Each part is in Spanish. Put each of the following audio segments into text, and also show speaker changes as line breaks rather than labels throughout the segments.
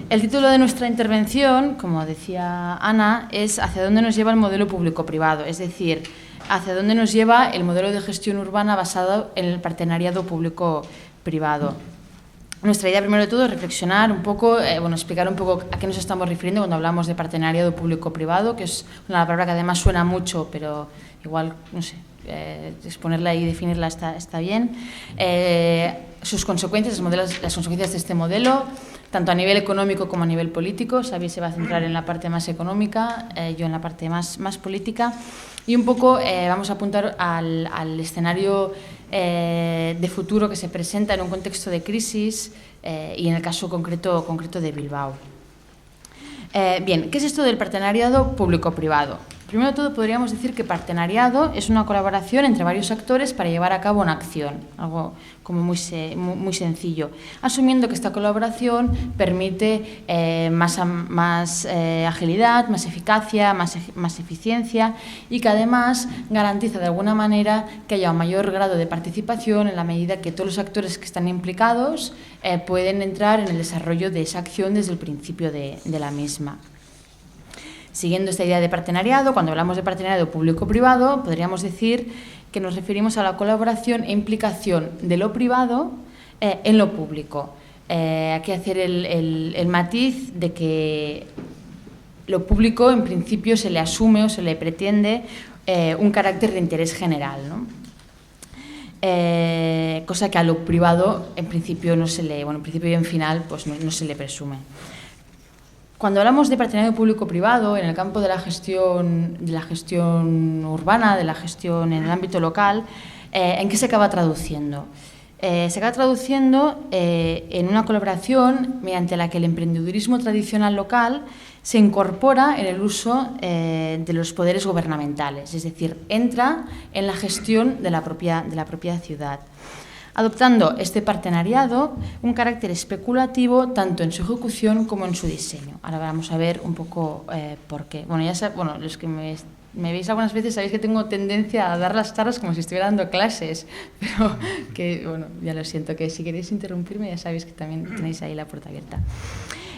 El título de nuestra intervención, como decía Ana, es ¿hacia dónde nos lleva el modelo público-privado? Es decir, ¿hacia dónde nos lleva el modelo de gestión urbana basado en el partenariado público-privado? Nuestra idea, primero de todo, es reflexionar un poco, explicar un poco a qué nos estamos refiriendo cuando hablamos de partenariado público-privado, que es una palabra que además suena mucho, pero igual, no sé, exponerla y definirla está bien. Sus consecuencias, las consecuencias de este modelo, tanto a nivel económico como a nivel político. Xavi se va a centrar en la parte más económica, yo en la parte más política. Y un poco vamos a apuntar al escenario de futuro que se presenta en un contexto de crisis y en el caso concreto de Bilbao. Bien, ¿qué es esto del partenariado público-privado? Primero de todo, podríamos decir que partenariado es una colaboración entre varios actores para llevar a cabo una acción, algo como muy sencillo, asumiendo que esta colaboración permite más agilidad, más eficacia, más eficiencia y que además garantiza de alguna manera que haya un mayor grado de participación en la medida que todos los actores que están implicados pueden entrar en el desarrollo de esa acción desde el principio de la misma. Siguiendo esta idea de partenariado, cuando hablamos de partenariado público-privado, podríamos decir que nos referimos a la colaboración e implicación de lo privado en lo público. Aquí hacer el matiz de que lo público, en principio, se le asume o se le pretende un carácter de interés general, ¿no? Cosa que a lo privado, en principio, en principio y en final, pues no se le presume. Cuando hablamos de partenariado público-privado en el campo de la gestión urbana, de la gestión en el ámbito local, ¿en qué se acaba traduciendo? Se acaba traduciendo en una colaboración mediante la que el emprendedurismo tradicional local se incorpora en el uso de los poderes gubernamentales, es decir, entra en la gestión de la propia ciudad, adoptando este partenariado un carácter especulativo tanto en su ejecución como en su diseño. Ahora vamos a ver un poco por qué. Los que me veis algunas veces sabéis que tengo tendencia a dar las charlas como si estuviera dando clases, pero ya lo siento, que si queréis interrumpirme ya sabéis que también tenéis ahí la puerta abierta.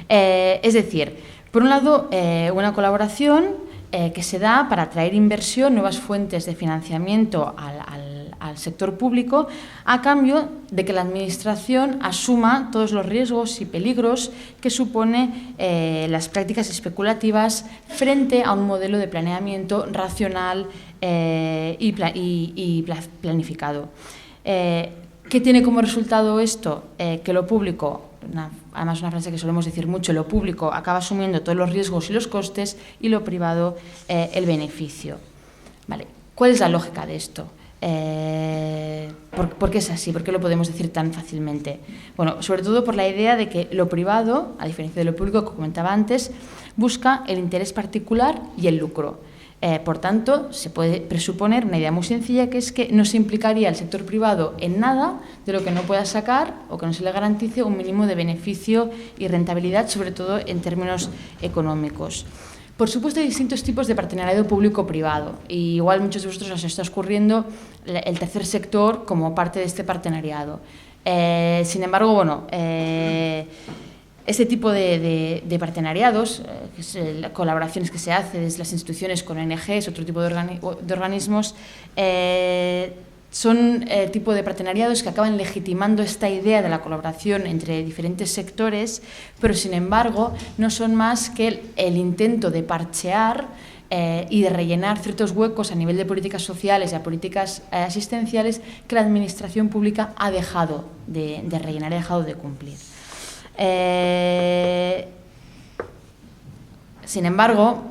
Es decir, por un lado, una colaboración que se da para atraer inversión, nuevas fuentes de financiamiento al sector público, a cambio de que la Administración asuma todos los riesgos y peligros que supone las prácticas especulativas frente a un modelo de planeamiento racional y planificado. ¿Qué tiene como resultado esto? Que lo público, además una frase que solemos decir mucho, lo público acaba asumiendo todos los riesgos y los costes y lo privado el beneficio. Vale. ¿Cuál es la lógica de esto? ¿Por qué es así? ¿Por qué lo podemos decir tan fácilmente? Bueno, sobre todo por la idea de que lo privado, a diferencia de lo público que comentaba antes, busca el interés particular y el lucro. Por tanto, se puede presuponer una idea muy sencilla, que es que no se implicaría el sector privado en nada de lo que no pueda sacar o que no se le garantice un mínimo de beneficio y rentabilidad, sobre todo en términos económicos. Por supuesto, hay distintos tipos de partenariado público-privado y igual muchos de vosotros os está ocurriendo el tercer sector como parte de este partenariado. Sin embargo, este tipo de partenariados, colaboraciones que se hacen desde las instituciones con ONGs, otro tipo de organismos, son el tipo de partenariados que acaban legitimando esta idea de la colaboración entre diferentes sectores, pero sin embargo no son más que el intento de parchear y de rellenar ciertos huecos a nivel de políticas sociales y a políticas asistenciales que la Administración pública ha dejado de rellenar, ha dejado de cumplir. Sin embargo,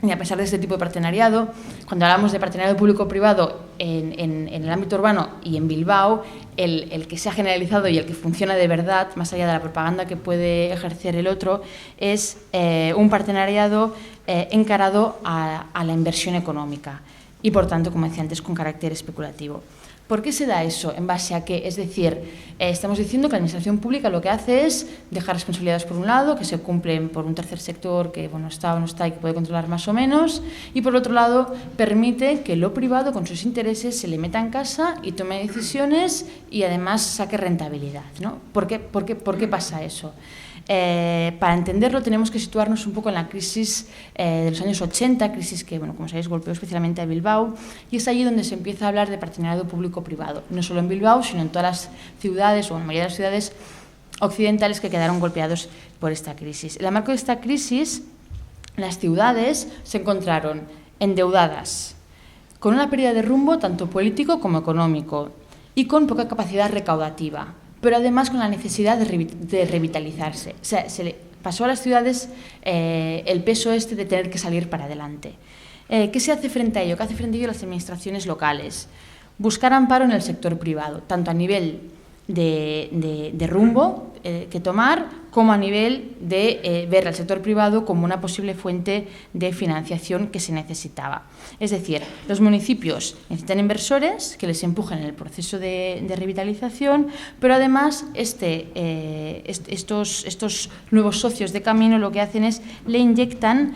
y a pesar de este tipo de partenariado, cuando hablamos de partenariado público-privado en el ámbito urbano y en Bilbao, el que se ha generalizado y el que funciona de verdad, más allá de la propaganda que puede ejercer el otro, es un partenariado encarado a la inversión económica y, por tanto, como decía antes, con carácter especulativo. ¿Por qué se da eso? ¿En base a qué? Es decir, estamos diciendo que la Administración pública lo que hace es dejar responsabilidades por un lado, que se cumplen por un tercer sector que está o no está y que puede controlar más o menos, y por otro lado permite que lo privado con sus intereses se le meta en casa y tome decisiones y además saque rentabilidad, ¿no? ¿Por qué pasa eso? Para entenderlo tenemos que situarnos un poco en la crisis de los años 80, crisis que, bueno, como sabéis, golpeó especialmente a Bilbao, y es allí donde se empieza a hablar de partenariado público-privado, no solo en Bilbao, sino en todas las ciudades o en la mayoría de las ciudades occidentales que quedaron golpeados por esta crisis. En el marco de esta crisis, las ciudades se encontraron endeudadas, con una pérdida de rumbo tanto político como económico y con poca capacidad recaudativa, pero además con la necesidad de revitalizarse. O sea, se le pasó a las ciudades el peso de tener que salir para adelante. ¿Qué se hace frente a ello? ¿Qué hace frente a ello las administraciones locales? Buscar amparo en el sector privado, tanto a nivel de rumbo que tomar, como a nivel de ver al sector privado como una posible fuente de financiación que se necesitaba. Es decir, los municipios necesitan inversores que les empujen en el proceso de revitalización, pero además estos nuevos socios de camino lo que hacen es le inyectan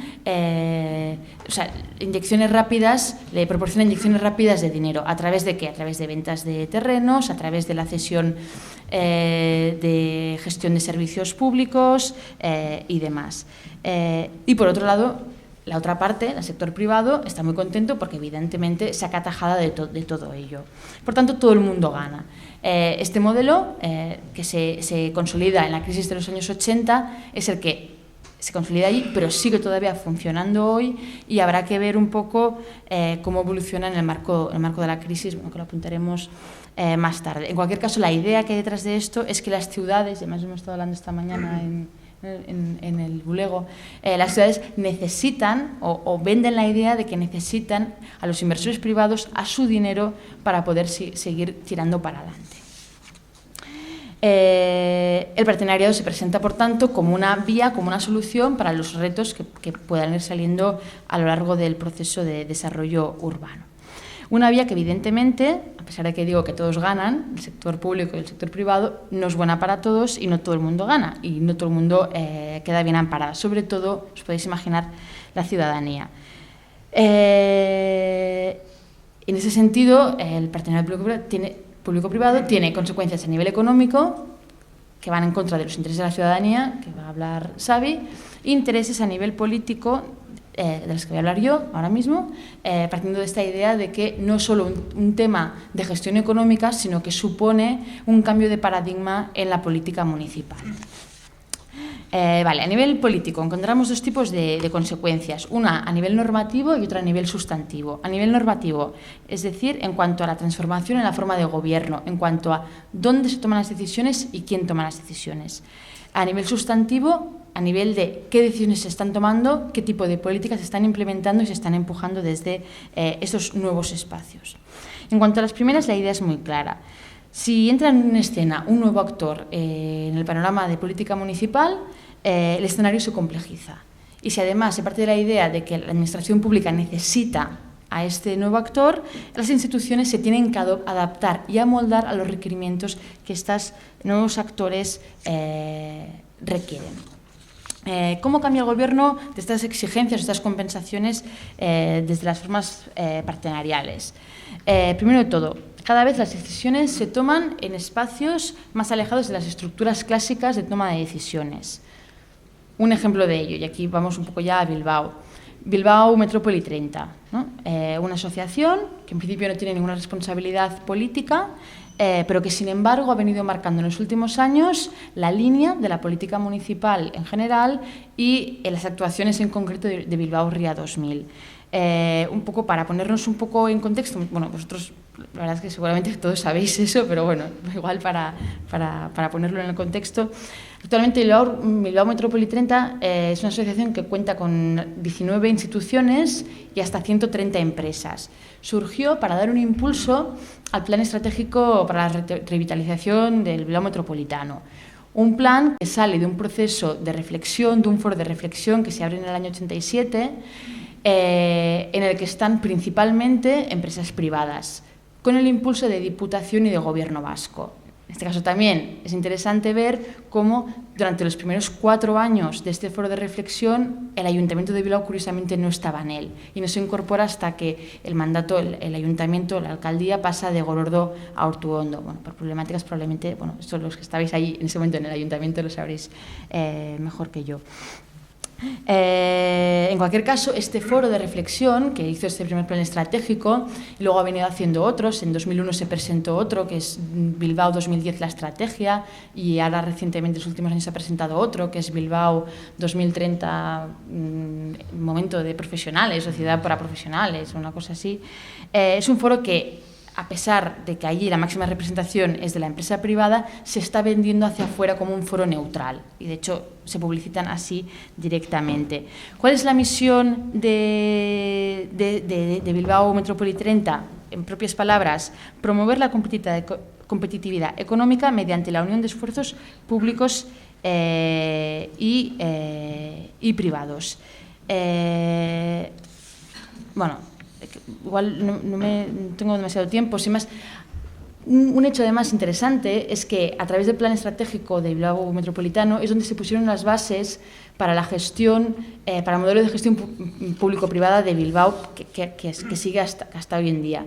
inyecciones rápidas, le proporcionan inyecciones rápidas de dinero. ¿A través de qué? A través de ventas de terrenos, a través de la cesión de gestión de servicios públicos y demás. Y por otro lado, la otra parte, el sector privado, está muy contento porque evidentemente saca tajada de todo ello. Por tanto, todo el mundo gana. Este modelo, que se consolida en la crisis de los años 80, es el que se consolida allí, pero sigue todavía funcionando hoy, y habrá que ver un poco cómo evoluciona en el marco de la crisis, bueno, que lo apuntaremos más tarde. En cualquier caso, la idea que hay detrás de esto es que las ciudades, además hemos estado hablando esta mañana en el Bulego, las ciudades necesitan o venden la idea de que necesitan a los inversores privados, a su dinero, para poder seguir tirando para adelante. El partenariado se presenta, por tanto, como una vía, como una solución para los retos que puedan ir saliendo a lo largo del proceso de desarrollo urbano. Una vía que, evidentemente, a pesar de que digo que todos ganan, el sector público y el sector privado, no es buena para todos y no todo el mundo gana y no todo el mundo queda bien amparado. Sobre todo, os podéis imaginar, la ciudadanía. En ese sentido, el partenariado público-privado tiene consecuencias a nivel económico que van en contra de los intereses de la ciudadanía, que va a hablar Xavi, e intereses a nivel político, de los que voy a hablar yo ahora mismo, partiendo de esta idea de que no es solo un tema de gestión económica, sino que supone un cambio de paradigma en la política municipal. A nivel político encontramos dos tipos de consecuencias, una a nivel normativo y otra a nivel sustantivo. A nivel normativo, es decir, en cuanto a la transformación en la forma de gobierno, en cuanto a dónde se toman las decisiones y quién toma las decisiones. A nivel sustantivo, a nivel de qué decisiones se están tomando, qué tipo de políticas se están implementando y se están empujando desde estos nuevos espacios. En cuanto a las primeras, la idea es muy clara. Si entra en escena un nuevo actor en el panorama de política municipal, el escenario se complejiza. Y si además se parte de la idea de que la administración pública necesita a este nuevo actor, las instituciones se tienen que adaptar y amoldar a los requerimientos que estos nuevos actores requieren. ¿Cómo cambia el Gobierno de estas exigencias, de estas compensaciones desde las formas partenariales? Primero de todo, cada vez las decisiones se toman en espacios más alejados de las estructuras clásicas de toma de decisiones. Un ejemplo de ello, y aquí vamos un poco ya a Bilbao. Bilbao Metrópoli 30, ¿no? Una asociación que en principio no tiene ninguna responsabilidad política, pero que sin embargo ha venido marcando en los últimos años la línea de la política municipal en general y en las actuaciones en concreto de Bilbao Ría 2000. Un poco para ponernos un poco en contexto, bueno, vosotros la verdad es que seguramente todos sabéis eso, pero bueno, igual para ponerlo en el contexto. Actualmente Bilbao Metrópoli 30 es una asociación que cuenta con 19 instituciones y hasta 130 empresas. Surgió para dar un impulso al plan estratégico para la revitalización del Bilbao metropolitano. Un plan que sale de un proceso de reflexión, de un foro de reflexión que se abre en el año 87, en el que están principalmente empresas privadas, con el impulso de Diputación y de Gobierno vasco. En este caso también es interesante ver cómo durante los primeros 4 años de este foro de reflexión el Ayuntamiento de Bilbao curiosamente no estaba en él y no se incorpora hasta que el mandato, el Ayuntamiento, la Alcaldía pasa de Gorordo a Ortuondo. Bueno, por problemáticas probablemente, bueno, esto los que estabais ahí en ese momento en el Ayuntamiento lo sabréis mejor que yo. En cualquier caso, este foro de reflexión que hizo este primer plan estratégico, y luego ha venido haciendo otros, en 2001 se presentó otro que es Bilbao 2010 la estrategia, y ahora recientemente en los últimos años se ha presentado otro que es Bilbao 2030 momento de profesionales, sociedad para profesionales, una cosa así. Es un foro que, a pesar de que allí la máxima representación es de la empresa privada, se está vendiendo hacia afuera como un foro neutral y, de hecho, se publicitan así directamente. ¿Cuál es la misión de Bilbao Metrópoli 30? En propias palabras, promover la competitividad económica mediante la unión de esfuerzos públicos y privados. Bueno, igual no tengo demasiado tiempo, sin más. Un hecho además interesante es que a través del plan estratégico de Bilbao Metropolitano es donde se pusieron las bases para la gestión, para el modelo de gestión público-privada de Bilbao que sigue hasta hoy en día.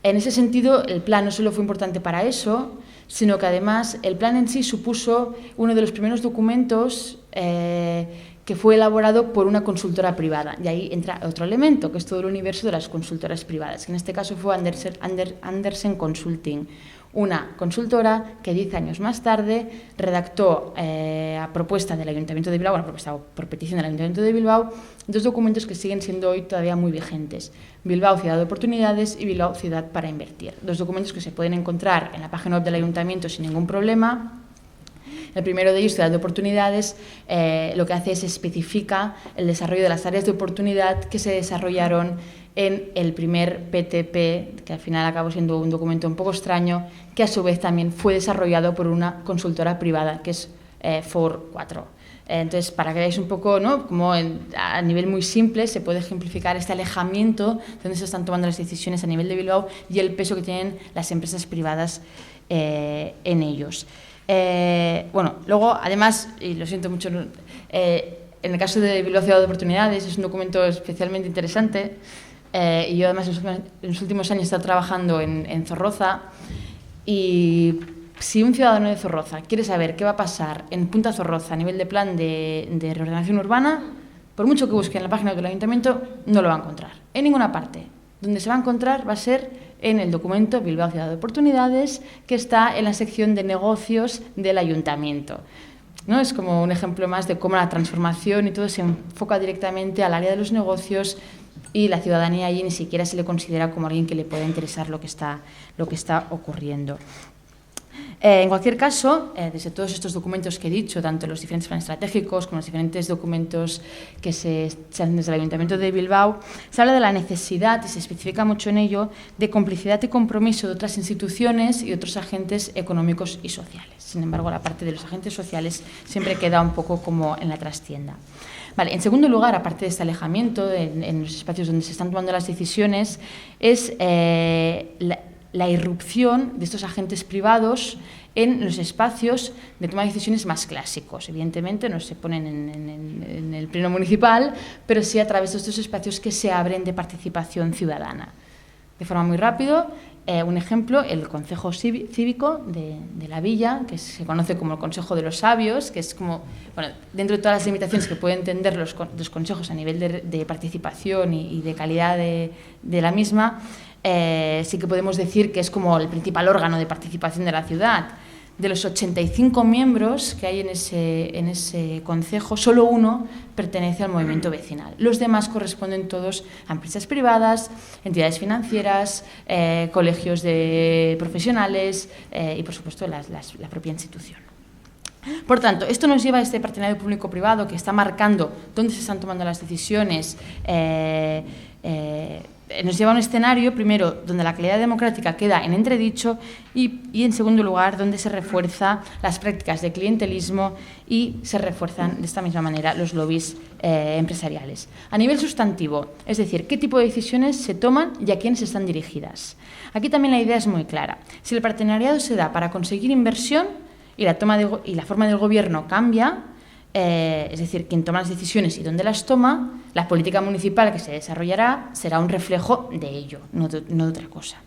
En ese sentido, el plan no solo fue importante para eso, sino que además el plan en sí supuso uno de los primeros documentos que fue elaborado por una consultora privada. Y ahí entra otro elemento, que es todo el universo de las consultoras privadas, que en este caso fue Andersen Consulting, una consultora que 10 años más tarde redactó a propuesta del Ayuntamiento de Bilbao, bueno, propuesta por petición del Ayuntamiento de Bilbao, 2 documentos que siguen siendo hoy todavía muy vigentes: Bilbao Ciudad de Oportunidades y Bilbao Ciudad para Invertir. 2 documentos que se pueden encontrar en la página web del Ayuntamiento sin ningún problema. El primero de ellos, Ciudad de Oportunidades, lo que hace es especifica el desarrollo de las áreas de oportunidad que se desarrollaron en el primer PTP, que al final acabó siendo un documento un poco extraño, que a su vez también fue desarrollado por una consultora privada, que es FOR 4. Entonces, para que veáis un poco, ¿no?, como a nivel muy simple se puede ejemplificar este alejamiento de donde se están tomando las decisiones a nivel de Bilbao y el peso que tienen las empresas privadas en ellos. Bueno, luego, además, y lo siento mucho, en el caso de Bilbao Ciudad de Oportunidades es un documento especialmente interesante, y yo además en los últimos años he estado trabajando en Zorroza, y si un ciudadano de Zorroza quiere saber qué va a pasar en Punta Zorroza a nivel de plan de reordenación urbana, por mucho que busque en la página del Ayuntamiento, no lo va a encontrar en ninguna parte. Donde se va a encontrar va a ser en el documento Bilbao Ciudad de Oportunidades, que está en la sección de negocios del Ayuntamiento, ¿no? Es como un ejemplo más de cómo la transformación y todo se enfoca directamente al área de los negocios y la ciudadanía allí ni siquiera se le considera como alguien que le pueda interesar lo que está ocurriendo. En cualquier caso, desde todos estos documentos que he dicho, tanto los diferentes planes estratégicos como los diferentes documentos que se hacen desde el Ayuntamiento de Bilbao, se habla de la necesidad, y se especifica mucho en ello, de complicidad y compromiso de otras instituciones y otros agentes económicos y sociales. Sin embargo, la parte de los agentes sociales siempre queda un poco como en la trastienda. Vale, en segundo lugar, aparte de este alejamiento en los espacios donde se están tomando las decisiones, es la irrupción de estos agentes privados en los espacios de toma de decisiones más clásicos. Evidentemente no se ponen en el pleno municipal, pero sí a través de estos espacios que se abren de participación ciudadana. De forma muy rápida, un ejemplo, el Concejo Cívico de la Villa, que se conoce como el Consejo de los Sabios, que es como, bueno, dentro de todas las limitaciones que pueden tener los consejos a nivel de participación y de calidad de la misma, sí que podemos decir que es como el principal órgano de participación de la ciudad. De los 85 miembros que hay en ese concejo, solo uno pertenece al movimiento vecinal. Los demás corresponden todos a empresas privadas, entidades financieras, colegios de profesionales y, por supuesto, la propia institución. Por tanto, esto nos lleva a este partenariado público-privado que está marcando dónde se están tomando las decisiones nos lleva a un escenario, primero, donde la calidad democrática queda en entredicho y en segundo lugar, donde se refuerzan las prácticas de clientelismo y se refuerzan de esta misma manera los lobbies empresariales. A nivel sustantivo, es decir, qué tipo de decisiones se toman y a quiénes están dirigidas. Aquí también la idea es muy clara. Si el partenariado se da para conseguir inversión y la forma del gobierno cambia, es decir, quien toma las decisiones y dónde las toma, la política municipal que se desarrollará será un reflejo de ello, no de otra cosa.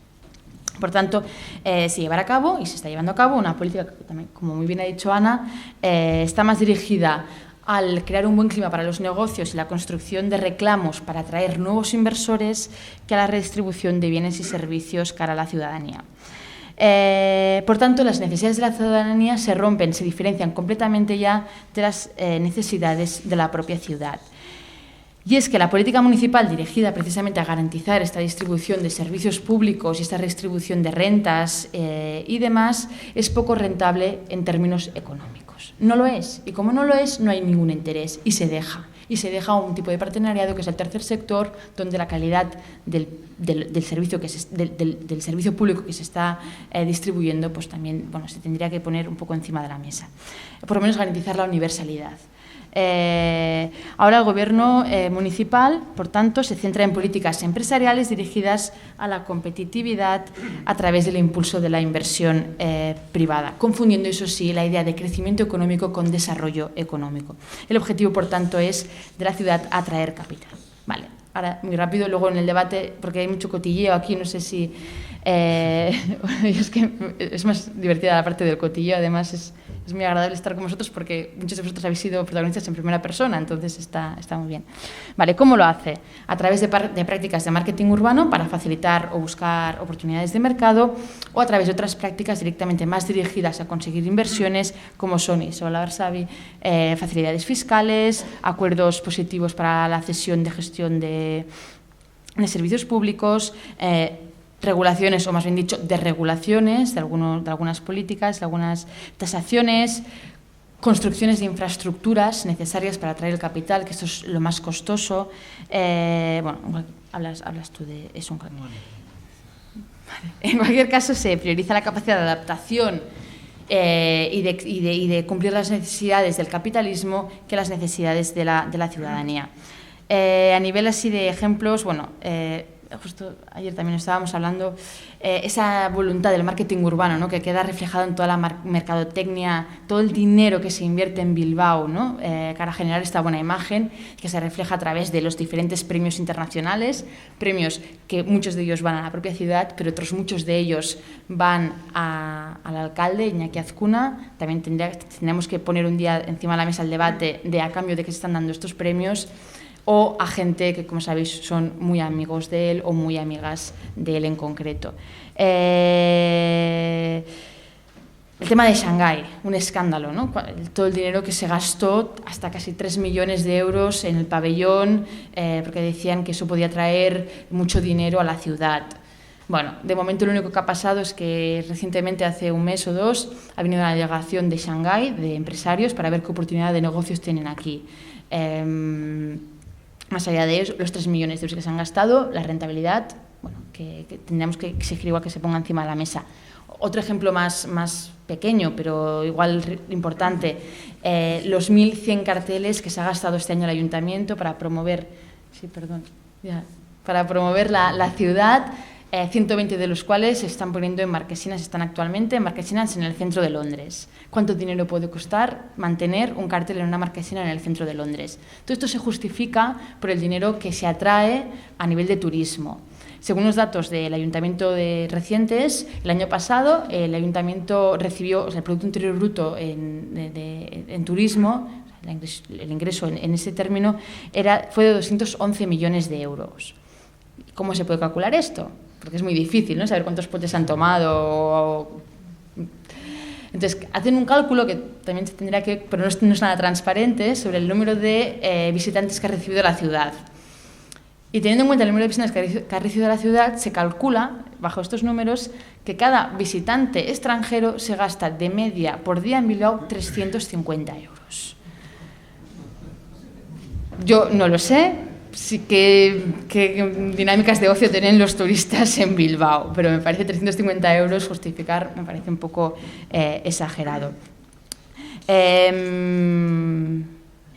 Por tanto, se llevará a cabo, y se está llevando a cabo, una política que también, como muy bien ha dicho Ana, está más dirigida al crear un buen clima para los negocios y la construcción de reclamos para atraer nuevos inversores que a la redistribución de bienes y servicios cara a la ciudadanía. Por tanto, las necesidades de la ciudadanía se rompen, se diferencian completamente ya de las necesidades de la propia ciudad. Y es que la política municipal dirigida precisamente a garantizar esta distribución de servicios públicos y esta redistribución de rentas y demás es poco rentable en términos económicos. No lo es, y como no lo es, no hay ningún interés y se deja. Y se deja un tipo de partenariado que es el tercer sector, donde la calidad del servicio público que se está distribuyendo, pues también se tendría que poner un poco encima de la mesa. Por lo menos garantizar la universalidad. Ahora el Gobierno municipal, por tanto, se centra en políticas empresariales dirigidas a la competitividad a través del impulso de la inversión privada, confundiendo, eso sí, la idea de crecimiento económico con desarrollo económico. El objetivo, por tanto, es de la ciudad atraer capital. Vale, ahora muy rápido, luego en el debate, porque hay mucho cotilleo aquí, no sé si... es que es más divertida la parte del cotilleo, además es muy agradable estar con vosotros porque muchos de vosotros habéis sido protagonistas en primera persona, entonces está muy bien. Vale, ¿cómo lo hace? A través de prácticas de marketing urbano para facilitar o buscar oportunidades de mercado, o a través de otras prácticas directamente más dirigidas a conseguir inversiones, como son, y sobre la Barsavi, facilidades fiscales, acuerdos positivos para la cesión de gestión de servicios públicos, regulaciones, o más bien dicho, desregulaciones de algunas políticas, de algunas tasaciones, construcciones de infraestructuras necesarias para atraer el capital, que esto es lo más costoso. Hablas tú de eso. En cualquier caso, se prioriza la capacidad de adaptación y de cumplir las necesidades del capitalismo que las necesidades de la ciudadanía. A nivel así de ejemplos, justo ayer también estábamos hablando, esa voluntad del marketing urbano, ¿no?, que queda reflejado en toda la mercadotecnia, todo el dinero que se invierte en Bilbao, ¿no?, para generar esta buena imagen, que se refleja a través de los diferentes premios internacionales, premios que muchos de ellos van a la propia ciudad, pero otros muchos de ellos van al alcalde, Iñaki Azcuna. También tendríamos que poner un día encima de la mesa el debate de a cambio de que se están dando estos premios, o a gente que, como sabéis, son muy amigos de él o muy amigas de él en concreto. El tema de Shanghái, un escándalo, ¿no? Todo el dinero que se gastó, hasta casi 3 millones de euros en el pabellón, porque decían que eso podía traer mucho dinero a la ciudad. Bueno, de momento lo único que ha pasado es que recientemente, hace un mes o dos, ha venido una delegación de Shanghái, de empresarios, para ver qué oportunidad de negocios tienen aquí. Más allá de eso, los 3 millones de euros que se han gastado, la rentabilidad, que tendríamos que exigir igual que se ponga encima de la mesa. Otro ejemplo más pequeño, pero igual importante, los 1.100 carteles que se ha gastado este año el ayuntamiento para promover, la ciudad, 120 de los cuales se están poniendo en Marquesinas, están actualmente en Marquesinas en el centro de Londres. ¿Cuánto dinero puede costar mantener un cartel en una marquesina en el centro de Londres? Todo esto se justifica por el dinero que se atrae a nivel de turismo. Según los datos del ayuntamiento recientes, el año pasado el ayuntamiento recibió, el Producto Interior Bruto en turismo, el ingreso en ese término, fue de 211 millones de euros. ¿Cómo se puede calcular esto? Porque es muy difícil, ¿no?, saber cuántos potes han tomado. Entonces, hacen un cálculo que también se tendría que, pero no es nada transparente, sobre el número de visitantes que ha recibido la ciudad. Y teniendo en cuenta el número de visitantes que ha recibido la ciudad, se calcula, bajo estos números, que cada visitante extranjero se gasta de media por día en Bilbao 350 euros. Yo no lo sé. sí que dinámicas de ocio tienen los turistas en Bilbao, pero me parece 350 euros justificar, me parece un poco exagerado.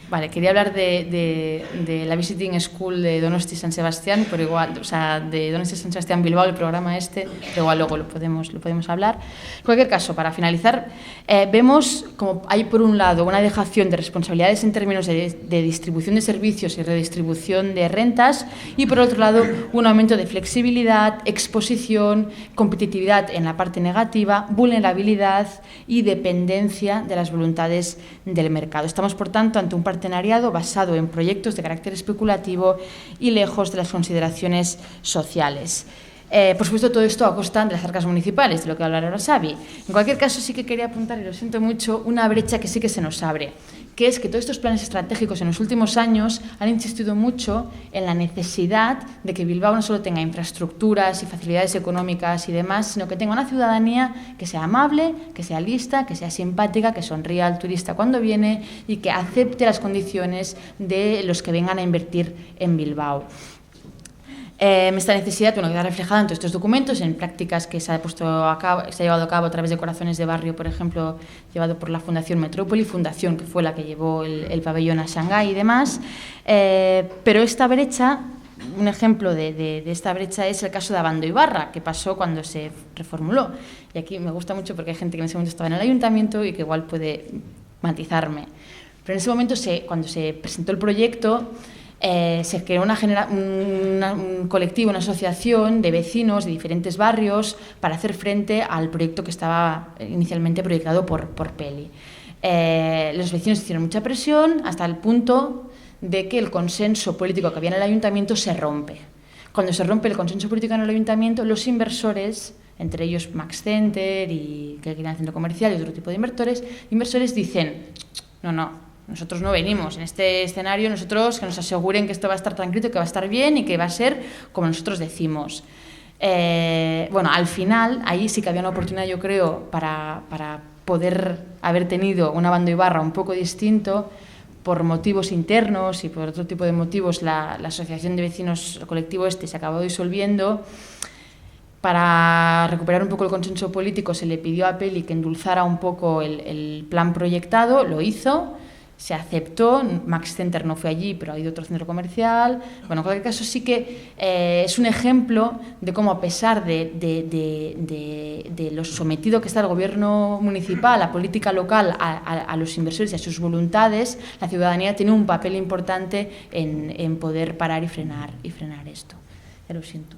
Vale, quería hablar de la Visiting School de Donosti San Sebastián, pero igual, o sea, de Donosti San Sebastián Bilbao, el programa pero igual luego lo podemos hablar. En cualquier caso, para finalizar, vemos como hay por un lado una dejación de responsabilidades en términos de distribución de servicios y redistribución de rentas, y por otro lado un aumento de flexibilidad, exposición, competitividad en la parte negativa, vulnerabilidad y dependencia de las voluntades del mercado. Estamos, por tanto, ante un partenariado basado en proyectos de carácter especulativo y lejos de las consideraciones sociales. Por supuesto, todo esto a costa de las arcas municipales, de lo que hablará ahora Xavi. En cualquier caso, sí que quería apuntar, y lo siento mucho, una brecha que sí que se nos abre, que es que todos estos planes estratégicos en los últimos años han insistido mucho en la necesidad de que Bilbao no solo tenga infraestructuras y facilidades económicas y demás, sino que tenga una ciudadanía que sea amable, que sea lista, que sea simpática, que sonría al turista cuando viene y que acepte las condiciones de los que vengan a invertir en Bilbao. Esta necesidad queda reflejada en todos estos documentos, en prácticas que se ha llevado a cabo a través de Corazones de Barrio, por ejemplo, llevado por la Fundación Metrópoli, fundación que fue la que llevó el pabellón a Shanghái y demás. Pero esta brecha, un ejemplo de esta brecha es el caso de Abando Ibarra, que pasó cuando se reformuló. Y aquí me gusta mucho porque hay gente que en ese momento estaba en el ayuntamiento y que igual puede matizarme. Pero en ese momento, cuando se presentó el proyecto, se creó un colectivo, una asociación de vecinos de diferentes barrios para hacer frente al proyecto que estaba inicialmente proyectado por Peli. Los vecinos hicieron mucha presión hasta el punto de que el consenso político que había en el ayuntamiento se rompe. Cuando se rompe el consenso político en el ayuntamiento, los inversores, entre ellos Max Center y que quieren el centro comercial y otro tipo de inversores dicen, no, nosotros no venimos en este escenario, nosotros que nos aseguren que esto va a estar tranquilo, que va a estar bien y que va a ser como nosotros decimos. Bueno, al final, ahí sí que había una oportunidad, yo creo, para poder haber tenido un Abando Ibarra un poco distinto. Por motivos internos y por otro tipo de motivos, la asociación de vecinos, el colectivo se acabó disolviendo. Para recuperar un poco el consenso político se le pidió a Peli que endulzara un poco el plan proyectado, lo hizo, se aceptó, Max Center no fue allí, pero ha ido a otro centro comercial. Bueno, en cualquier caso sí que es un ejemplo de cómo, a pesar de lo sometido que está el gobierno municipal, la política local, a los inversores y a sus voluntades, la ciudadanía tiene un papel importante en poder parar y frenar esto. Ya lo siento.